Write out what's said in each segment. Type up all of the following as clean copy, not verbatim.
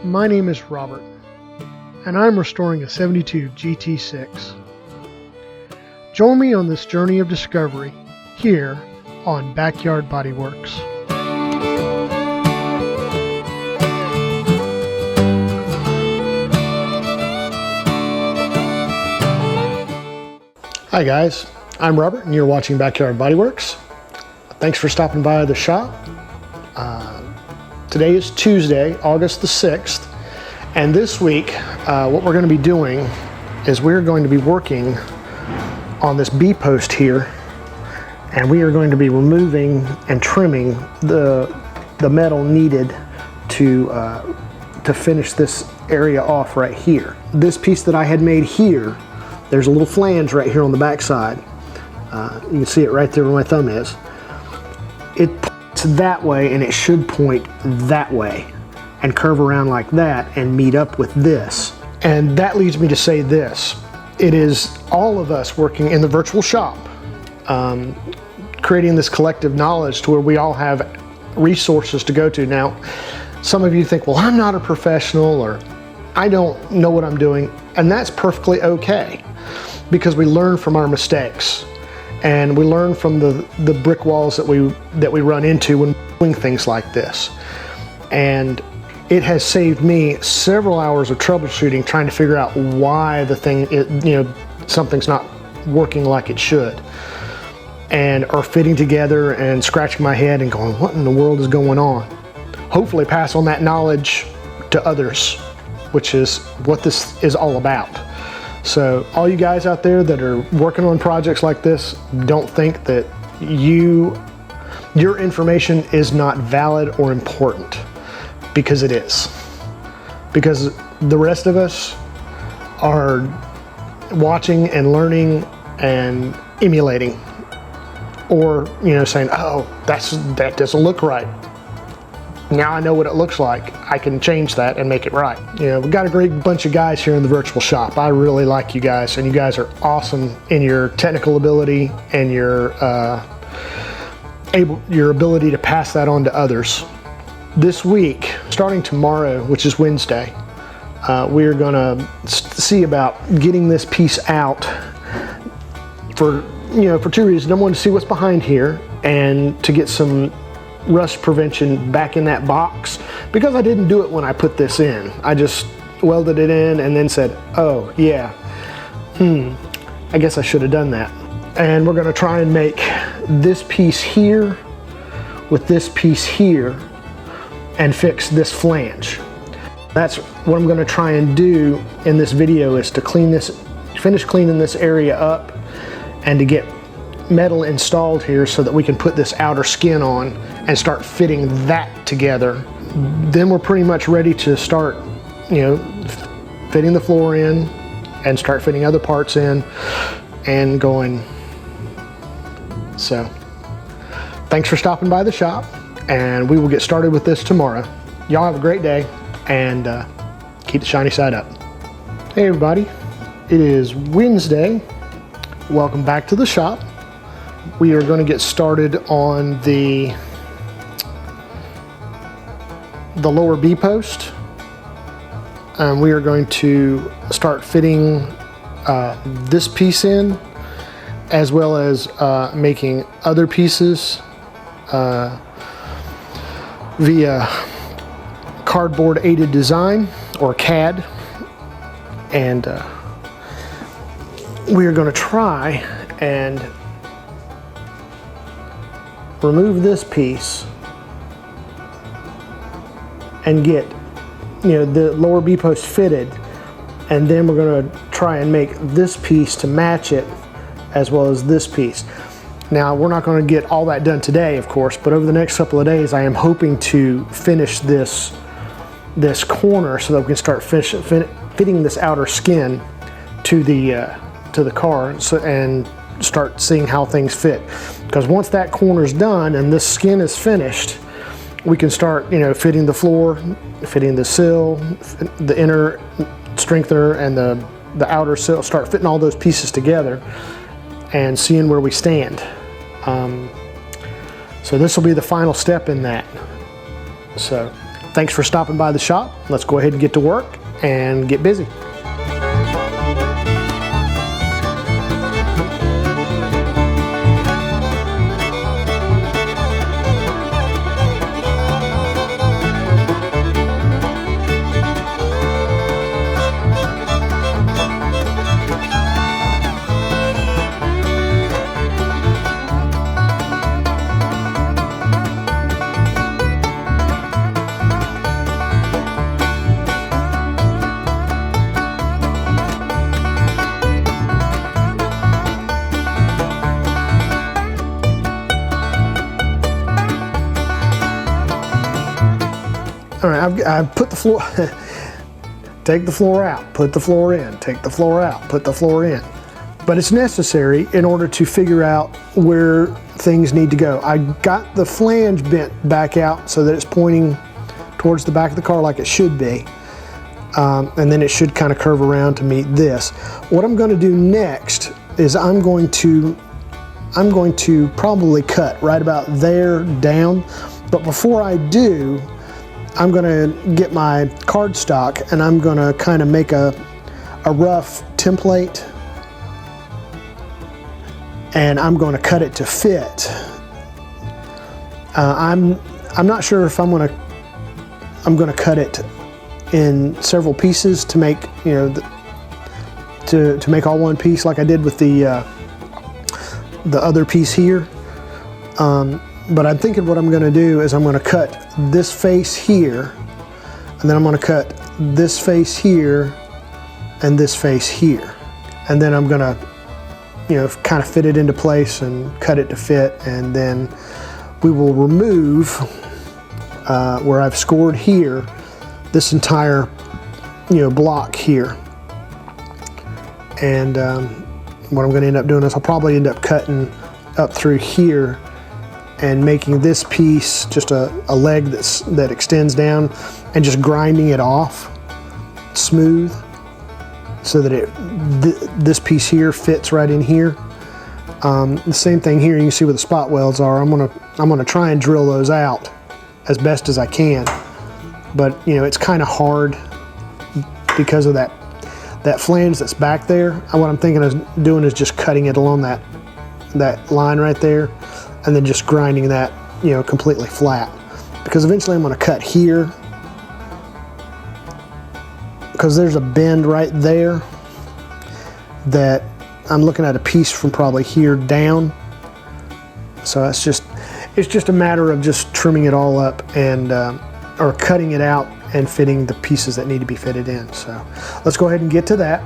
My name is Robert, and I'm restoring a 72 GT6. Join me on this journey of discovery here on Backyard Body Works. Hi guys, I'm Robert and you're watching Backyard Body Works. Thanks for stopping by the shop. Today is Tuesday, August the 6th, and this week what we're going to be doing is we're going to be working on this B-post here, and we are going to be removing and trimming the metal needed to finish this area off right here. This piece that I had made here, there's a little flange right here on the back side. You can see it right there where my thumb is. It points that way, and it should point that way and curve around like that and meet up with this. And that leads me to say this. It is all of us working in the virtual shop, creating this collective knowledge to where we all have resources to go to. Now, some of you think, well, I'm not a professional, or I don't know what I'm doing, and that's perfectly okay, because we learn from our mistakes. And we learn from the brick walls that we run into when doing things like this. And it has saved me several hours of troubleshooting, trying to figure out why the thing, something's not working like it should, or fitting together, and scratching my head and going, what in the world is going on? Hopefully pass on that knowledge to others, which is what this is all about. So all you guys out there that are working on projects like this, don't think that your information is not valid or important, because it is. Because the rest of us are watching and learning and emulating, or saying, oh, that doesn't look right. Now I know what it looks like. I can change that and make it right. We've got a great bunch of guys here in the virtual shop. I really like you guys, and you guys are awesome in your technical ability and your ability to pass that on to others. This week, starting tomorrow, which is Wednesday, we're gonna see about getting this piece out for two reasons. Number one, to see what's behind here, and to get some rust prevention back in that box, because I didn't do it when I put this in. I just welded it in and then said, oh yeah, I guess I should have done that. And we're gonna try and make this piece here with this piece here and fix this flange. That's what I'm gonna try and do in this video, is to finish cleaning this area up, and to get metal installed here so that we can put this outer skin on and start fitting that together. Then we're pretty much ready to start, fitting the floor in and start fitting other parts in and going. So, thanks for stopping by the shop, and we will get started with this tomorrow. Y'all have a great day, and keep the shiny side up. Hey everybody, it is Wednesday. Welcome back to the shop. We are going to get started on the lower B-post, and we are going to start fitting this piece in, as well as making other pieces via cardboard aided design, or CAD. And we are going to try and remove this piece and get the lower B-post fitted, and then we're going to try and make this piece to match it, as well as this piece. Now, we're not going to get all that done today, of course, but over the next couple of days I am hoping to finish this corner so that we can start fitting this outer skin to the car, and start seeing how things fit. Because once that corner's done and this skin is finished, we can start fitting the floor, fitting the sill, the inner strengthener, and the outer sill, start fitting all those pieces together and seeing where we stand. So this will be the final step in that. So Thanks for stopping by the shop. Let's go ahead and get to work and get busy. All right, I've put the floor, take the floor out, put the floor in, take the floor out, put the floor in. But it's necessary in order to figure out where things need to go. I got the flange bent back out so that it's pointing towards the back of the car like it should be. And then it should kind of curve around to meet this. What I'm going to do next is I'm going to probably cut right about there down. But before I do, I'm going to get my cardstock and I'm going to kind of make a rough template, and I'm going to cut it to fit. I'm not sure if I'm going to cut it in several pieces to make, you know, to make all one piece like I did with the other piece here. But I'm thinking what I'm going to do is I'm going to cut this face here, and then I'm going to cut this face here and this face here, and then I'm going to, you know, kind of fit it into place and cut it to fit, and then we will remove where I've scored here, this entire, you know, block here. And what I'm going to end up doing is I'll probably end up cutting up through here and making this piece just a leg that extends down, and just grinding it off smooth so that this piece here fits right in here. The same thing here, you can see where the spot welds are. I'm gonna try and drill those out as best as I can, but you know, it's kind of hard because of that flange that's back there. What I'm thinking of doing is just cutting it along that line right there, and then just grinding that, you know, completely flat. Because eventually I'm going to cut here, because there's a bend right there that I'm looking at a piece from probably here down. So it's just a matter of just trimming it all up and or cutting it out and fitting the pieces that need to be fitted in. So let's go ahead and get to that,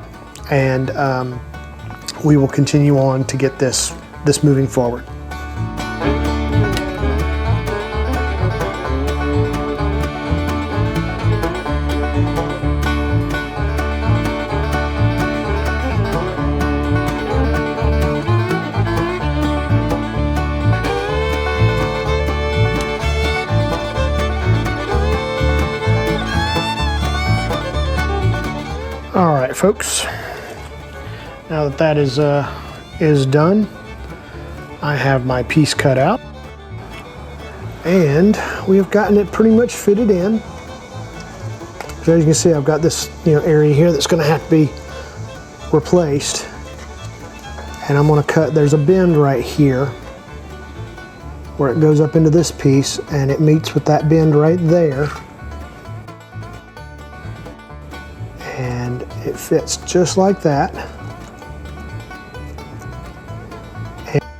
and we will continue on to get this moving forward. All right, folks, now that is done, I have my piece cut out, and we have gotten it pretty much fitted in. So as you can see, I've got this, you know, area here that's going to have to be replaced, and I'm going to cut. There's a bend right here where it goes up into this piece, and it meets with that bend right there. And it fits just like that.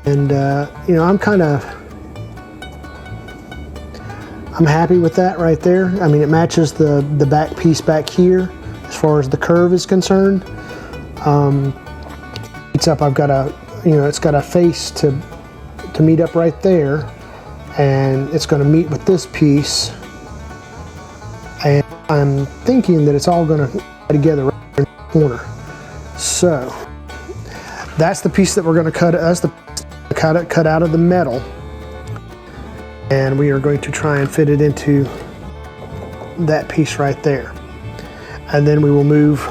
And you know, I'm happy with that right there. I mean, it matches the back piece back here as far as the curve is concerned. It's up. I've got it's got a face to meet up right there, and it's going to meet with this piece. And I'm thinking that it's all going to together right in the corner. So that's the piece that we're going to cut. That's the cut out of the metal, and we are going to try and fit it into that piece right there. And then we will move.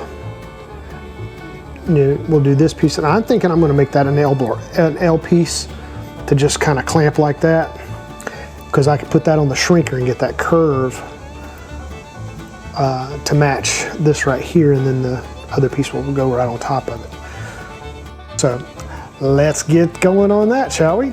We'll do this piece, and I'm thinking I'm going to make that an L piece to just kind of clamp like that, because I can put that on the shrinker and get that curve to match this right here, and then the other piece will go right on top of it. So let's get going on that, shall we?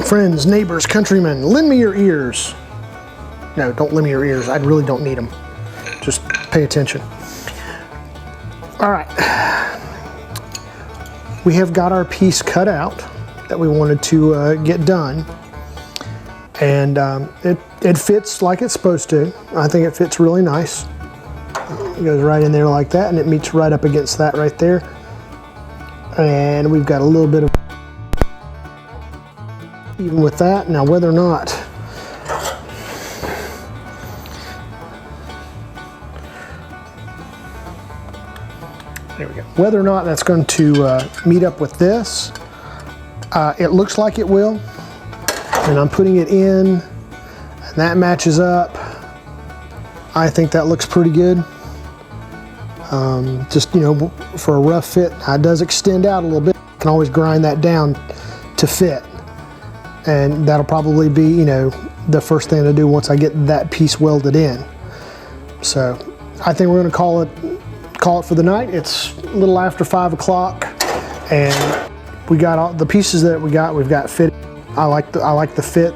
Friends, neighbors, countrymen, lend me your ears. No, don't lend me your ears. I really don't need them. Just pay attention. All right. We have got our piece cut out that we wanted to get done. And it fits like it's supposed to. I think it fits really nice. It goes right in there like that, and it meets right up against that right there. And we've got a little bit of even with that. Now whether or not there we go. Whether or not that's going to meet up with this, it looks like it will, and I'm putting it in, and that matches up. I think that looks pretty good. Just, you know, for a rough fit. It does extend out a little bit. You can always grind that down to fit. And that'll probably be, you know, the first thing to do once I get that piece welded in. So I think we're going to call it for the night. It's a little after 5 o'clock, and we got all the pieces that we've got fit. I like the fit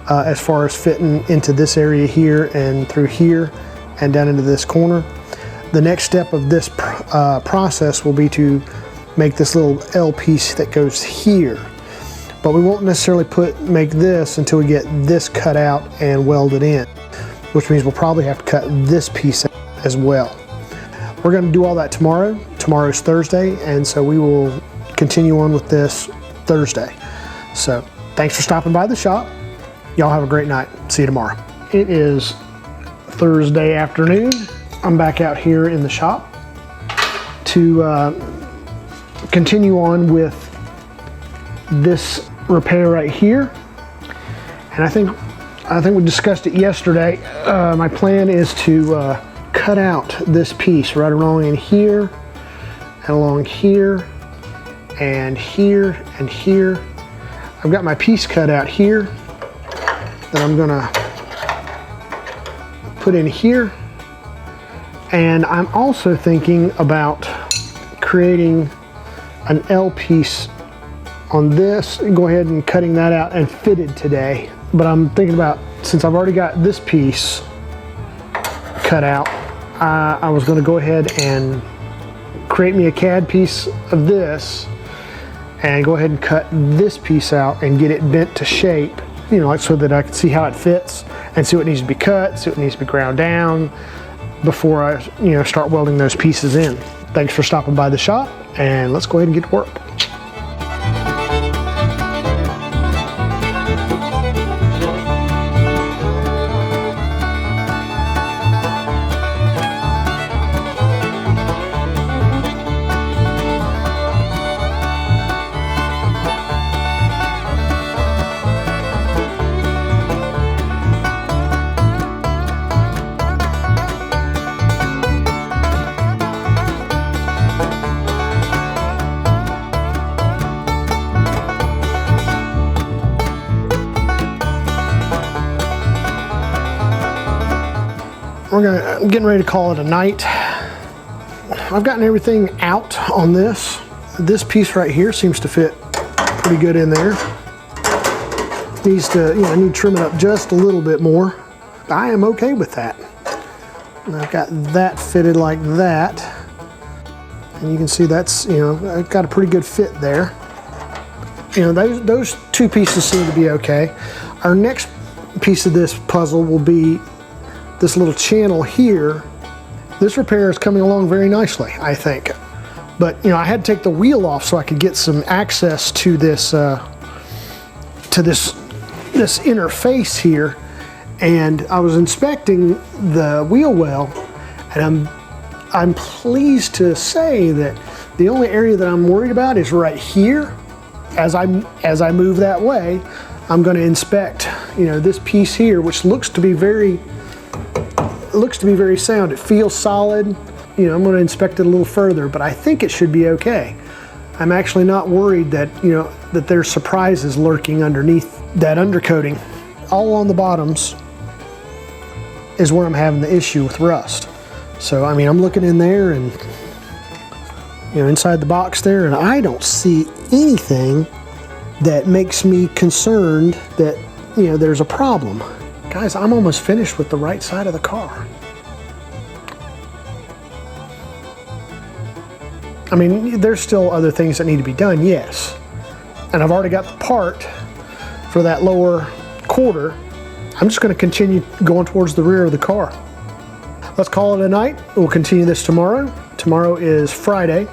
as far as fitting into this area here and through here and down into this corner. The next step of this process will be to make this little L piece that goes here. But we won't necessarily make this until we get this cut out and welded in, which means we'll probably have to cut this piece out as well. We're going to do all that tomorrow. Tomorrow's Thursday, and so we will continue on with this Thursday. So thanks for stopping by the shop. Y'all have a great night. See you tomorrow. It is Thursday afternoon. I'm back out here in the shop to continue on with this repair right here, and I think we discussed it yesterday. My plan is to cut out this piece right along in here and along here and here and here. I've got my piece cut out here that I'm gonna put in here, and I'm also thinking about creating an L piece on this and go ahead and cutting that out and fitted today. But I'm thinking about, since I've already got this piece cut out, I was going to go ahead and create me a CAD piece of this and go ahead and cut this piece out and get it bent to shape, you know, like so that I can see how it fits and see what needs to be cut, see what needs to be ground down before I, you know, start welding those pieces in. Thanks for stopping by the shop, and let's go ahead and get to work. I'm getting ready to call it a night. I've gotten everything out on this. This piece right here seems to fit pretty good in there. Needs to, you know, I need to trim it up just a little bit more. I am okay with that. And I've got that fitted like that. And you can see that's, you know, I've got a pretty good fit there. You know, those two pieces seem to be okay. Our next piece of this puzzle will be this little channel here. This repair is coming along very nicely, I think. But, you know, I had to take the wheel off so I could get some access to this this interface here. And I was inspecting the wheel well, and I'm I'm pleased to say that the only area that I'm worried about is right here. As I move that way, I'm going to inspect, this piece here, which looks to be very sound. It feels solid. I'm going to inspect it a little further, but I think it should be okay. I'm actually not worried that, that there's surprises lurking underneath that undercoating. All on the bottoms is where I'm having the issue with rust. So, I'm looking in there and, inside the box there, and I don't see anything that makes me concerned that, there's a problem. Guys, I'm almost finished with the right side of the car. There's still other things that need to be done, yes. And I've already got the part for that lower quarter. I'm just going to continue going towards the rear of the car. Let's call it a night. We'll continue this tomorrow. Tomorrow is Friday.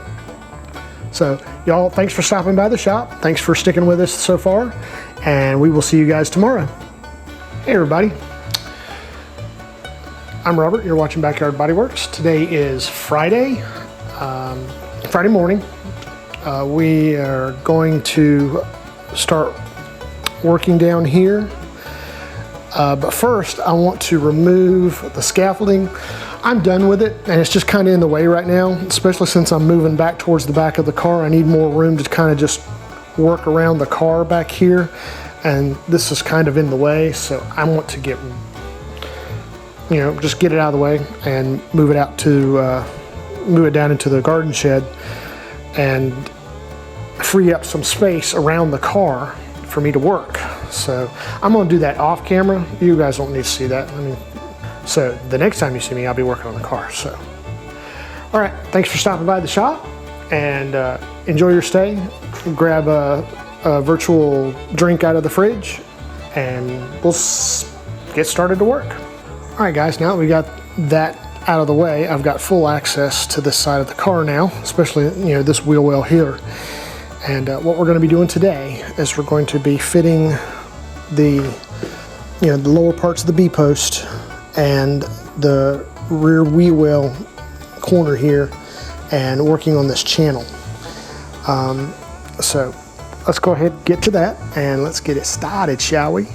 So y'all, thanks for stopping by the shop. Thanks for sticking with us so far. And we will see you guys tomorrow. Hey everybody. I'm Robert. You're watching Backyard Body Works. Today is Friday. Friday morning. We are going to start working down here. But first, I want to remove the scaffolding. I'm done with it, and it's just kind of in the way right now, especially since I'm moving back towards the back of the car. I need more room to kind of just work around the car back here, and this is kind of in the way, so I want to get, just get it out of the way and move it out to, move it down into the garden shed and free up some space around the car for me to work. So I'm going to do that off camera. You guys don't need to see that. So the next time you see me, I'll be working on the car. So, all right, thanks for stopping by the shop, and enjoy your stay. Grab a virtual drink out of the fridge, and we'll get started to work. All right, guys, now that we got that out of the way, I've got full access to this side of the car now, especially, this wheel well here. And what we're going to be doing today is we're going to be fitting the lower parts of the B-post and the rear wheel well corner here, and working on this channel. So let's go ahead and get to that, and let's get it started, shall we?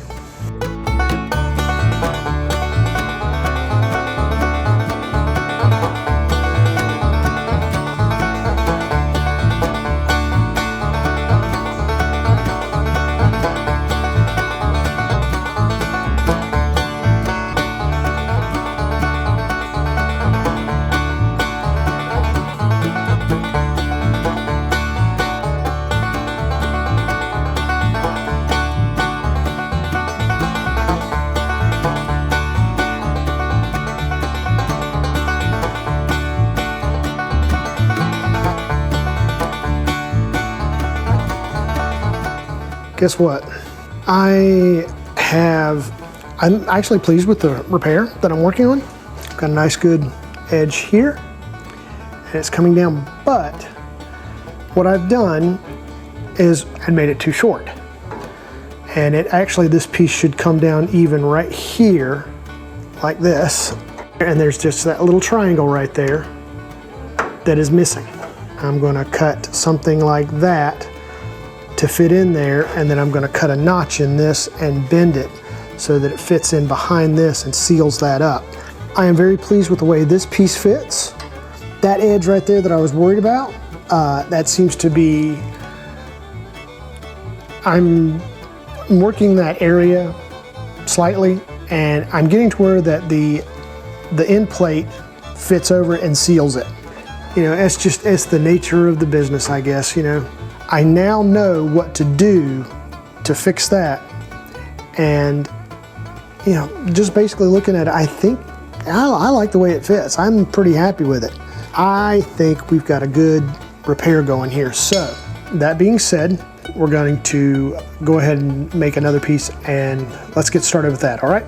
Guess what? I'm actually pleased with the repair that I'm working on. Got a nice good edge here, and it's coming down, but what I've done is I made it too short. And this piece should come down even right here, like this. And there's just that little triangle right there that is missing. I'm gonna cut something like that to fit in there, and then I'm going to cut a notch in this and bend it so that it fits in behind this and seals that up. I am very pleased with the way this piece fits. That edge right there that I was worried about, that seems to be, I'm working that area slightly, and I'm getting to where that the end plate fits over it and seals it. It's the nature of the business, I guess. I now know what to do to fix that, and just basically looking at it, I think I like the way it fits. I'm pretty happy with it. I think we've got a good repair going here. So that being said, we're going to go ahead and make another piece, and let's get started with that. All right.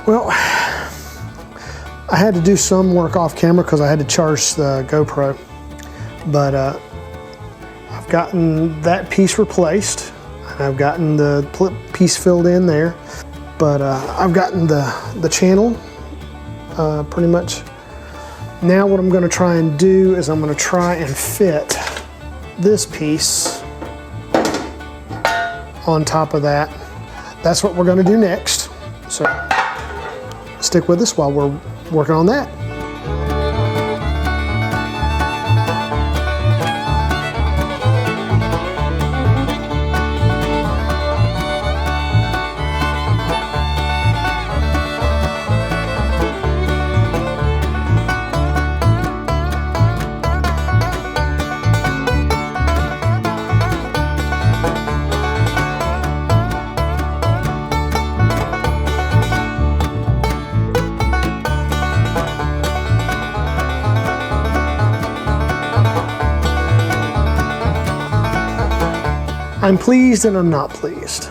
Well, I had to do some work off camera because I had to charge the GoPro, but I've gotten that piece replaced, and I've gotten the piece filled in there, but I've gotten the channel pretty much. Now what I'm going to try and do is I'm going to try and fit this piece on top of that. That's what we're going to do next. So stick with us while we're working on that. I'm pleased and I'm not pleased.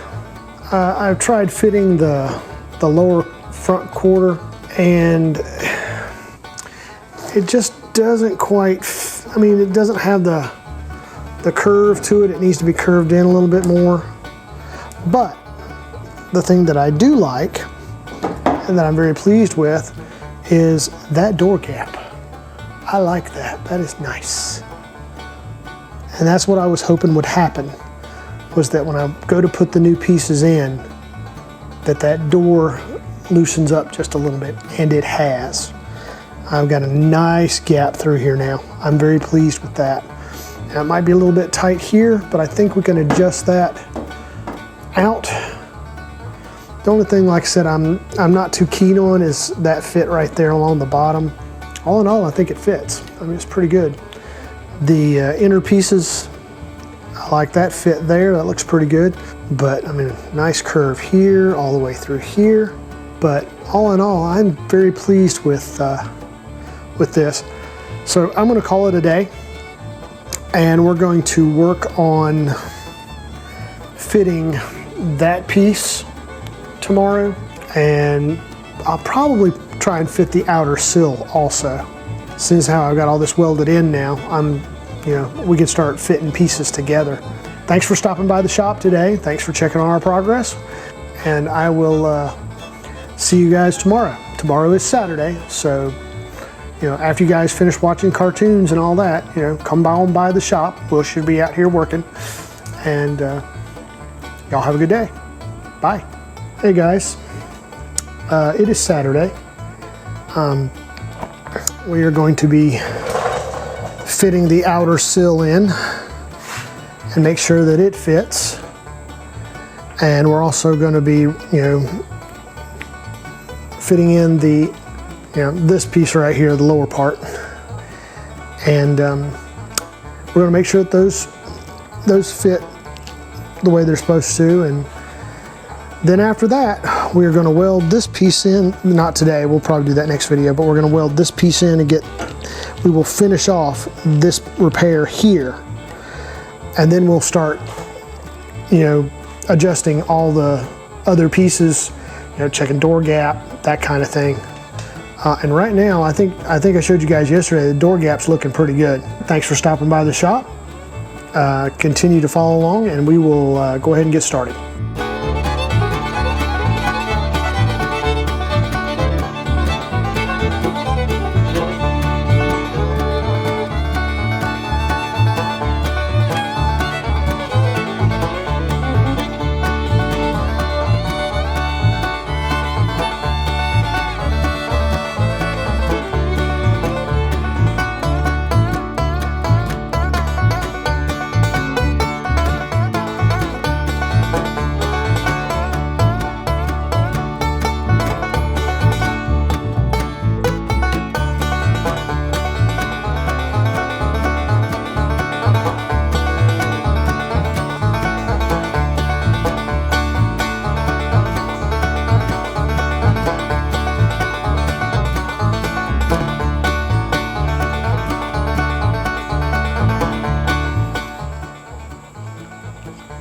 I've tried fitting the lower front quarter, and it just doesn't quite, I mean, it doesn't have the curve to it. It needs to be curved in a little bit more. But the thing that I do like, and that I'm very pleased with, is that door gap. I like that. That is nice. And that's what I was hoping would happen, was that when I go to put the new pieces in, that door loosens up just a little bit, and it has. I've got a nice gap through here now. I'm very pleased with that. Now, it might be a little bit tight here, but I think we can adjust that out. The only thing, like I said, I'm not too keen on is that fit right there along the bottom. All in all, I think it fits. I mean, it's pretty good. The inner pieces, I like that fit there. That looks pretty good. But I mean, nice curve here, all the way through here. But all in all, I'm very pleased with this. So I'm going to call it a day, and we're going to work on fitting that piece tomorrow, and I'll probably try and fit the outer sill also. Since how I've got all this welded in now, we can start fitting pieces together. Thanks for stopping by the shop today. Thanks for checking on our progress, and I will see you guys tomorrow. Tomorrow is Saturday, so after you guys finish watching cartoons and all that, come on by the shop. We should be out here working, and y'all have a good day. Bye. Hey guys, it is Saturday. We are going to be fitting the outer sill in and make sure that it fits. And we're also going to be, fitting in the, this piece right here, the lower part. And we're going to make sure that those fit the way they're supposed to. And then after that, we're going to weld this piece in. Not today, we'll probably do that next video, but we're going to weld this piece in and we will finish off this repair here. And then we'll start, adjusting all the other pieces, checking door gap, that kind of thing. And right now, I think I showed you guys yesterday, the door gap's looking pretty good. Thanks for stopping by the shop. Continue to follow along, and we will go ahead and get started.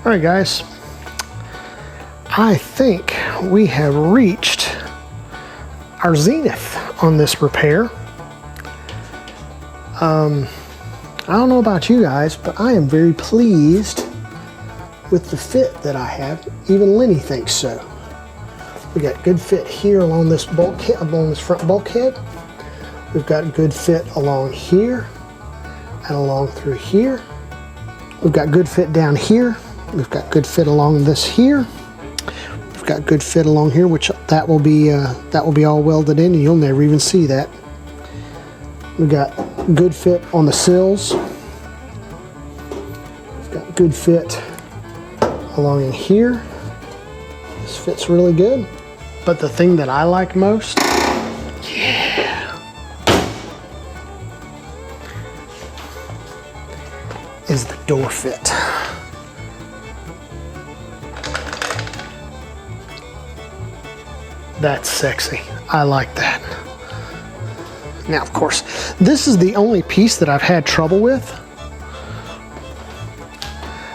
All right, guys, I think we have reached our zenith on this repair. I don't know about you guys, but I am very pleased with the fit that I have. Even Lenny thinks so. We got good fit here along this bulkhead, along this front bulkhead. We've got good fit along here and along through here. We've got good fit down here. We've got good fit along this here. We've got good fit along here, which that will be all welded in, and you'll never even see that. We've got good fit on the sills. We've got good fit along in here. This fits really good. But the thing that I like most, is the door fit. That's sexy. I like that. Now, of course, this is the only piece that I've had trouble with.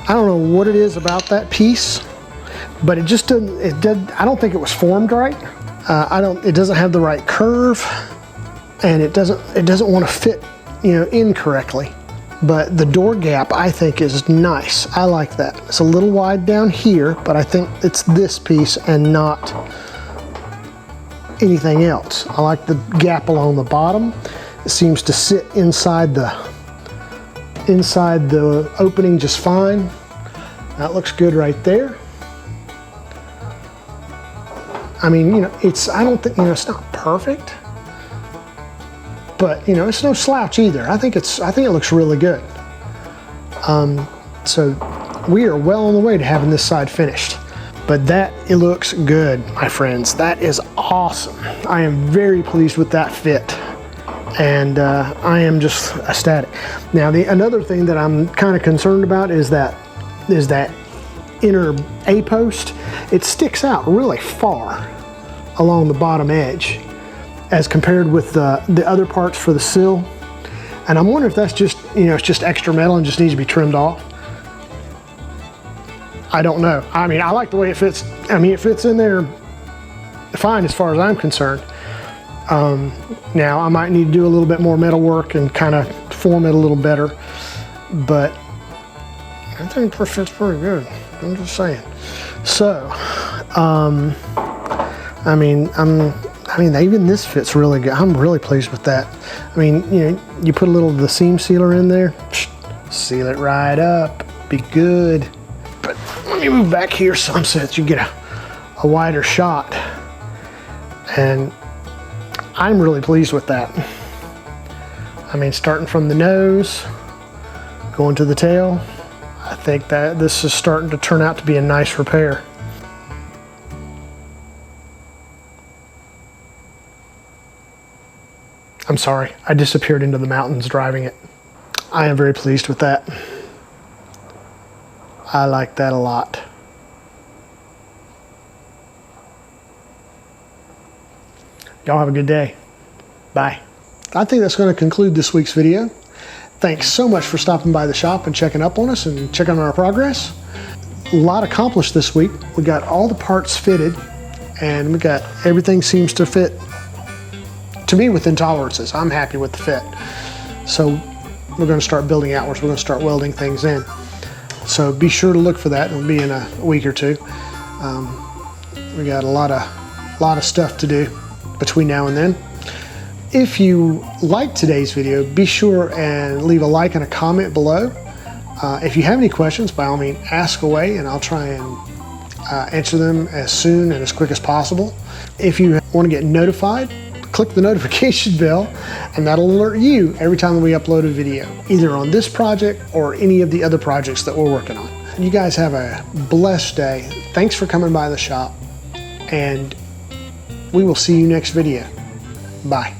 I don't know what it is about that piece, but it just doesn't, I don't think it was formed right. It doesn't have the right curve, and it doesn't want to fit, in correctly. But the door gap, I think, is nice. I like that. It's a little wide down here, but I think it's this piece and not anything else. I like the gap along the bottom. It seems to sit inside the opening just fine. That looks good right there. I mean, I don't think, it's not perfect, but it's no slouch either. I think it looks really good. So we are well on the way to having this side finished. But it looks good, my friends. That is awesome. I am very pleased with that fit, and I am just ecstatic. Now, another thing that I'm kind of concerned about is that inner A post. It sticks out really far along the bottom edge as compared with the other parts for the sill. And I'm wondering if that's just, it's just extra metal and just needs to be trimmed off. I don't know. I mean, I like the way it fits. I mean, it fits in there fine as far as I'm concerned. Now, I might need to do a little bit more metal work and kind of form it a little better, but I think it fits pretty good. I'm just saying. So, I mean, even this fits really good. I'm really pleased with that. I mean, you put a little of the seam sealer in there, seal it right up, be good. But let me move back here some so that you get a wider shot. And I'm really pleased with that. I mean, starting from the nose, going to the tail, I think that this is starting to turn out to be a nice repair. I'm sorry, I disappeared into the mountains driving it. I am very pleased with that. I like that a lot. Y'all have a good day. Bye. I think that's going to conclude this week's video. Thanks so much for stopping by the shop and checking up on us and checking on our progress. A lot accomplished this week. We got all the parts fitted, and everything seems to fit, to me, within tolerances. I'm happy with the fit. So we're going to start building outwards. We're going to start welding things in. So be sure to look for that. It'll be in a week or two. We got a lot of stuff to do between now and then. If you liked today's video, be sure and leave a like and a comment below. If you have any questions, by all means, ask away, and I'll try and answer them as soon and as quick as possible. If you want to get notified, click the notification bell, and that'll alert you every time that we upload a video, either on this project or any of the other projects that we're working on. You guys have a blessed day. Thanks for coming by the shop, and we will see you next video. Bye.